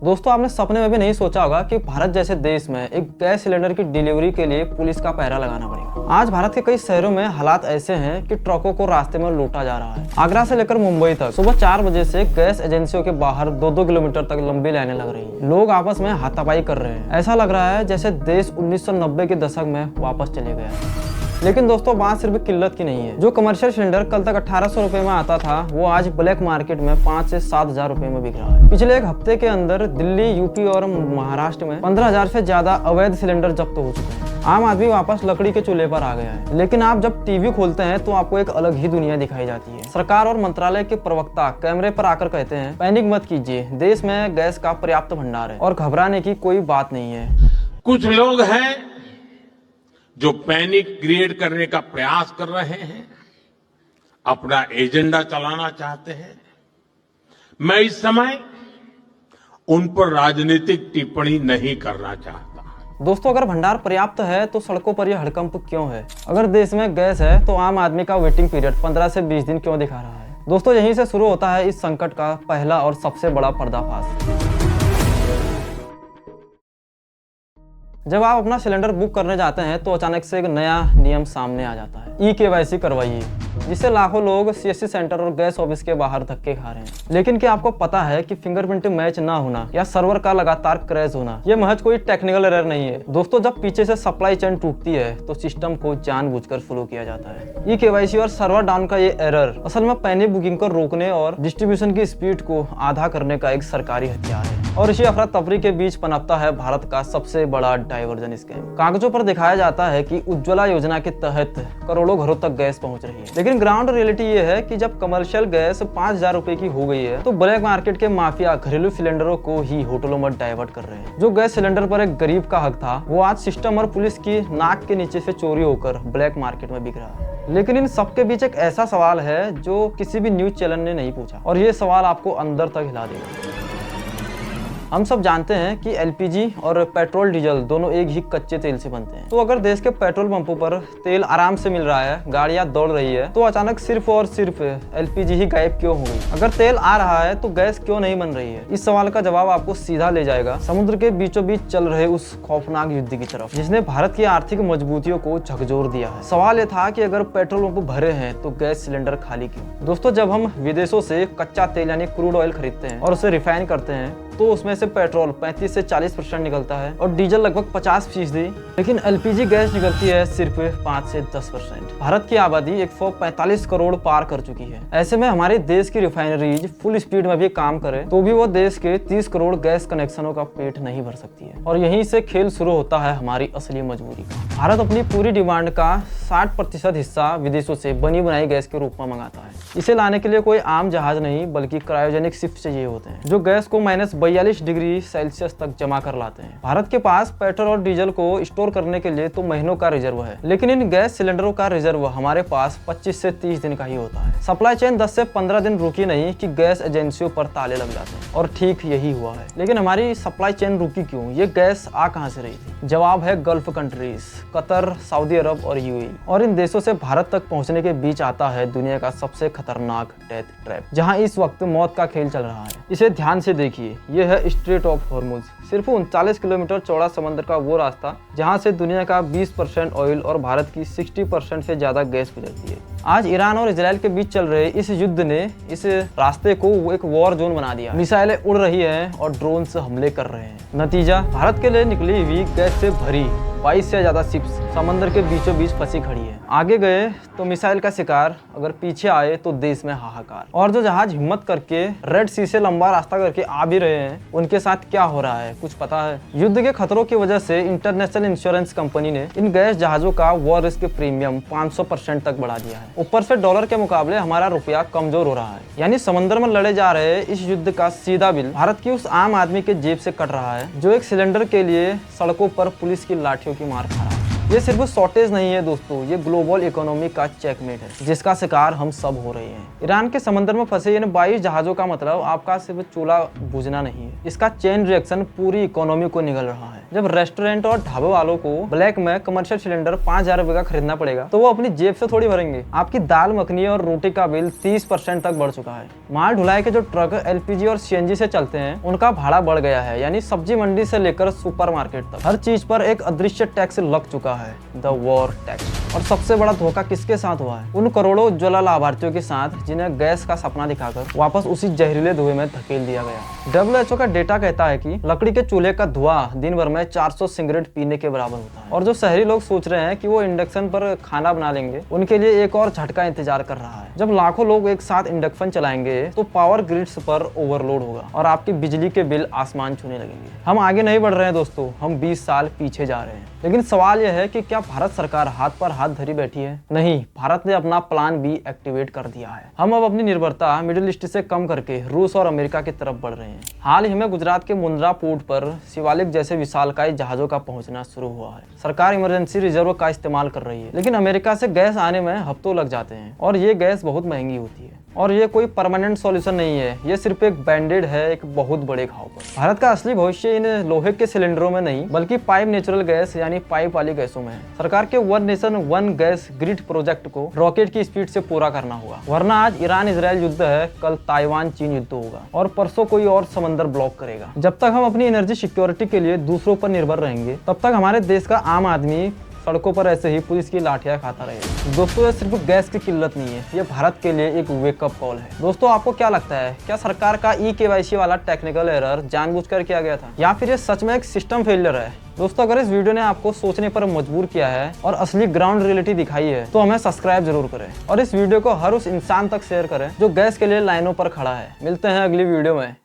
दोस्तों, आपने सपने में भी नहीं सोचा होगा कि भारत जैसे देश में एक गैस सिलेंडर की डिलीवरी के लिए पुलिस का पहरा लगाना पड़ेगा। आज भारत के कई शहरों में हालात ऐसे हैं कि ट्रकों को रास्ते में लूटा जा रहा है। आगरा से लेकर मुंबई तक सुबह 4 बजे से गैस एजेंसियों के बाहर 2-2 किलोमीटर तक लंबी लाइनें लग रही हैं। लोग आपस में हाथापाई कर रहे हैं। ऐसा लग रहा है जैसे देश 1990 के दशक में वापस चले गया। लेकिन दोस्तों, बात सिर्फ किल्लत की नहीं है। जो कमर्शियल सिलेंडर कल तक 1800 रुपए में आता था, वो आज ब्लैक मार्केट में 5 से 7,000 रुपए में बिक रहा है। पिछले एक हफ्ते के अंदर दिल्ली, यूपी और महाराष्ट्र में 15,000 से ज्यादा अवैध सिलेंडर जब्त हो चुके हैं। आम आदमी वापस लकड़ी के चूल्हे पर आ गया है। लेकिन आप जब टीवी खोलते हैं तो आपको एक अलग ही दुनिया दिखाई जाती है। सरकार और मंत्रालय के प्रवक्ता कैमरे पर आकर कहते हैं, पैनिक मत कीजिए, देश में गैस का पर्याप्त भंडार है और घबराने की कोई बात नहीं है। कुछ लोग हैं जो पैनिक क्रिएट करने का प्रयास कर रहे हैं, अपना एजेंडा चलाना चाहते हैं। मैं इस समय उन पर राजनीतिक टिप्पणी नहीं करना चाहता। दोस्तों, अगर भंडार पर्याप्त है तो सड़कों पर यह हड़कंप क्यों है? अगर देश में गैस है तो आम आदमी का वेटिंग पीरियड 15 से 20 दिन क्यों दिखा रहा है? दोस्तों, यहीं से शुरू होता है इस संकट का पहला और सबसे बड़ा पर्दाफाश। जब आप अपना सिलेंडर बुक करने जाते हैं तो अचानक से एक नया नियम सामने आ जाता है। ई-KYC करवाइए, जिससे लाखों लोग CSC सेंटर और गैस ऑफिस के बाहर धक्के खा रहे हैं। लेकिन क्या आपको पता है कि फिंगरप्रिंट मैच ना होना या सर्वर का लगातार क्रैश होना ये महज कोई टेक्निकल एरर नहीं है। दोस्तों, जब पीछे से सप्लाई चेन टूटती है तो सिस्टम को जानबूझकर स्लो किया जाता है। ई-KYC और सर्वर डाउन का ये एरर असल में पैनिक बुकिंग को रोकने और डिस्ट्रीब्यूशन की स्पीड को आधा करने का एक सरकारी हथियार है। और इसी अफरा तफरी के बीच पनपता है भारत का सबसे बड़ा डाइवर्जन स्कैम। कागजों पर दिखाया जाता है कि उज्ज्वला योजना के तहत करोड़ों घरों तक गैस पहुंच रही है, लेकिन ग्राउंड रियलिटी ये है कि जब कमर्शियल गैस 5,000 रुपए की हो गई है तो ब्लैक मार्केट के माफिया घरेलू सिलेंडरों को ही होटलों में डाइवर्ट कर रहे हैं। जो गैस सिलेंडर पर एक गरीब का हक था, वो आज सिस्टम और पुलिस की नाक के नीचे से चोरी होकर ब्लैक मार्केट में बिक रहा है। लेकिन इन सबके बीच एक ऐसा सवाल है जो किसी भी न्यूज चैनल ने नहीं पूछा, और ये सवाल आपको अंदर तक हिला देगा। हम सब जानते हैं कि LPG और पेट्रोल डीजल दोनों एक ही कच्चे तेल से बनते हैं। तो अगर देश के पेट्रोल पंपों पर तेल आराम से मिल रहा है, गाड़ियां दौड़ रही है, तो अचानक सिर्फ और सिर्फ LPG ही गायब क्यों हो गई? अगर तेल आ रहा है तो गैस क्यों नहीं बन रही है? इस सवाल का जवाब आपको सीधा ले जाएगा समुद्र के बीचों बीच चल रहे उस खौफनाक युद्ध की तरफ, जिसने भारत की आर्थिक मजबूतियों को झकझोर दिया है। सवाल ये था कि अगर पेट्रोल पंप भरे हैं तो गैस सिलेंडर खाली क्यों? दोस्तों, जब हम विदेशों से कच्चा तेल यानी क्रूड ऑयल खरीदते हैं और उसे रिफाइन करते हैं तो उसमें से पेट्रोल 35 से 40% निकलता है और डीजल लगभग 50%, लेकिन LPG गैस निकलती है सिर्फ 5 से 10%। भारत की आबादी 145 करोड़ पार कर चुकी है। ऐसे में हमारे देश की रिफाइनरीज फुल स्पीड में भी काम करे तो भी वो देश के 30 करोड़ गैस कनेक्शनों का पेट नहीं भर सकती है। और यहीं से खेल शुरू होता है हमारी असली मजबूरी का। भारत अपनी पूरी डिमांड का 60% हिस्सा विदेशों से बनी बनाई गैस के रूप में मंगाता है। इसे लाने के लिए कोई आम जहाज नहीं बल्कि क्रायोजेनिक शिप चाहिए होते हैं, जो गैस को -42 डिग्री सेल्सियस तक जमा कर लाते हैं। भारत के पास पेट्रोल और डीजल को स्टोर करने के लिए तो महीनों का रिजर्व है, लेकिन इन गैस सिलेंडरों का रिजर्व हमारे पास 25 से 30 दिन का ही होता है। सप्लाई चेन 10 से 15 दिन रुकी नहीं कि गैस एजेंसियों पर ताले लग जाते हैं, और ठीक यही हुआ है। लेकिन हमारी सप्लाई चेन रुकी क्यों? ये गैस आ कहां से रही थी? जवाब है गल्फ कंट्रीज, कतर, सऊदी अरब और UAE। और इन देशों से भारत तक पहुंचने के बीच आता है दुनिया का सबसे खतरनाक डेथ ट्रैप, जहां इस वक्त मौत का खेल चल रहा है। इसे ध्यान से देखिए, यह है स्ट्रेट ऑफ हॉर्मुज, सिर्फ 39 किलोमीटर चौड़ा समंदर का वो रास्ता जहां से दुनिया का 20% ऑयल और भारत की 60% से ज्यादा गैस गुजरती है। आज ईरान और इजराइल के बीच चल रहे इस युद्ध ने इस रास्ते को एक वॉर जोन बना दिया। मिसाइलें उड़ रही हैं और ड्रोन से हमले कर रहे हैं। नतीजा, भारत के लिए निकली हुई गैस से भरी 22 से ज्यादा शिप्स समंदर के बीचों बीच फंसी खड़ी है। आगे गए तो मिसाइल का शिकार, अगर पीछे आए तो देश में हाहाकार। और जो जहाज हिम्मत करके रेड सी से लंबा रास्ता करके आ भी रहे हैं, उनके साथ क्या हो रहा है कुछ पता है? युद्ध के खतरों की वजह से इंटरनेशनल इंश्योरेंस कंपनी ने इन गैस जहाजों का वॉर रिस्क प्रीमियम 500% तक बढ़ा दिया है। ऊपर से डॉलर के मुकाबले हमारा रुपया कमजोर हो रहा है, यानी समंदर में लड़े जा रहे इस युद्ध का सीधा बिल भारत की उस आम आदमी के जेब से कट रहा है जो एक सिलेंडर के लिए सड़कों पर पुलिस की लाठियों की मार खा रहा है। ये सिर्फ शॉर्टेज नहीं है दोस्तों, ये ग्लोबल इकोनॉमी का चेकमेट है जिसका शिकार हम सब हो रहे हैं। ईरान के समंदर में फंसे इन 22 जहाजों का मतलब आपका सिर्फ चूल्हा बुझना नहीं है, इसका चेन रिएक्शन पूरी इकोनॉमी को निगल रहा है। जब रेस्टोरेंट और ढाबे वालों को ब्लैक में कमर्शियल सिलेंडर 5,000 रुपए का खरीदना पड़ेगा तो वो अपनी जेब से थोड़ी भरेंगे। आपकी दाल मखनी और रोटी का बिल 30% तक बढ़ चुका है। माल ढुलाई के जो ट्रक LPG और CNG से चलते हैं उनका भाड़ा बढ़ गया है, यानी सब्जी मंडी से लेकर सुपरमार्केट तक हर चीज पर एक अदृश्य टैक्स लग चुका है, द वॉर टैक्स। और सबसे बड़ा धोखा किसके साथ हुआ है? उन करोड़ों उज्ज्वला लाभार्थियों के साथ जिन्हें गैस का सपना दिखाकर वापस उसी जहरीले धुएं में धकेल दिया गया। WHO का डेटा कहता है कि लकड़ी के चूल्हे का धुआं दिन भर में 400 सिगरेट पीने के बराबर होता है। और जो शहरी लोग सोच रहे हैं कि वो इंडक्शन पर खाना बना लेंगे, उनके लिए एक और झटका इंतजार कर रहा है। जब लाखों लोग एक साथ इंडक्शन चलाएंगे तो पावर ग्रिड्स पर ओवरलोड होगा और आपकी बिजली के बिल आसमान छूने लगेंगे। हम आगे नहीं बढ़ रहे हैं दोस्तों, हम 20 साल पीछे जा रहे हैं। लेकिन सवाल यह है कि क्या भारत सरकार हाथ पर हाथ धरी बैठी है? नहीं, भारत ने अपना प्लान B एक्टिवेट कर दिया है। हम अब अपनी निर्भरता मिडिल ईस्ट से कम करके रूस और अमेरिका की तरफ बढ़ रहे हैं। हाल ही में गुजरात के मुंद्रा पोर्ट पर शिवालिक जैसे विशालकाय जहाजों का पहुंचना शुरू हुआ है। सरकार इमरजेंसी रिजर्व का इस्तेमाल कर रही है, लेकिन अमेरिका से गैस आने में हफ्तों लग जाते हैं और ये गैस बहुत महंगी होती है। और ये कोई परमानेंट सॉल्यूशन नहीं है, ये सिर्फ एक बैंडेड है एक बहुत बड़े घाव पर। भारत का असली भविष्य इन लोहे के सिलेंडरों में नहीं बल्कि पाइप नेचुरल गैस यानी पाइप वाली गैसों में है। सरकार के one nation one gas grid project को रॉकेट की स्पीड से पूरा करना होगा, वरना आज ईरान इजराइल युद्ध है, कल ताइवान चीन युद्ध होगा और परसों कोई और समंदर ब्लॉक करेगा। जब तक हम अपनी एनर्जी सिक्योरिटी के लिए दूसरों पर निर्भर रहेंगे तब तक हमारे देश का आम आदमी सड़कों पर ऐसे ही पुलिस की लाठियां खाता रहेगा। दोस्तों, ये सिर्फ गैस की किल्लत नहीं है, ये भारत के लिए एक वेकअप कॉल है। दोस्तों, आपको क्या लगता है, क्या सरकार का eKYC वाला टेक्निकल एरर जानबूझकर किया गया था या फिर ये सच में एक सिस्टम फेलियर है? दोस्तों, अगर इस वीडियो ने आपको सोचने पर मजबूर किया है और असली ग्राउंड रियलिटी दिखाई है तो हमें सब्सक्राइब जरूर करें और इस वीडियो को हर उस इंसान तक शेयर करें जो गैस के लिए लाइनों पर खड़ा है। मिलते हैं अगली वीडियो में।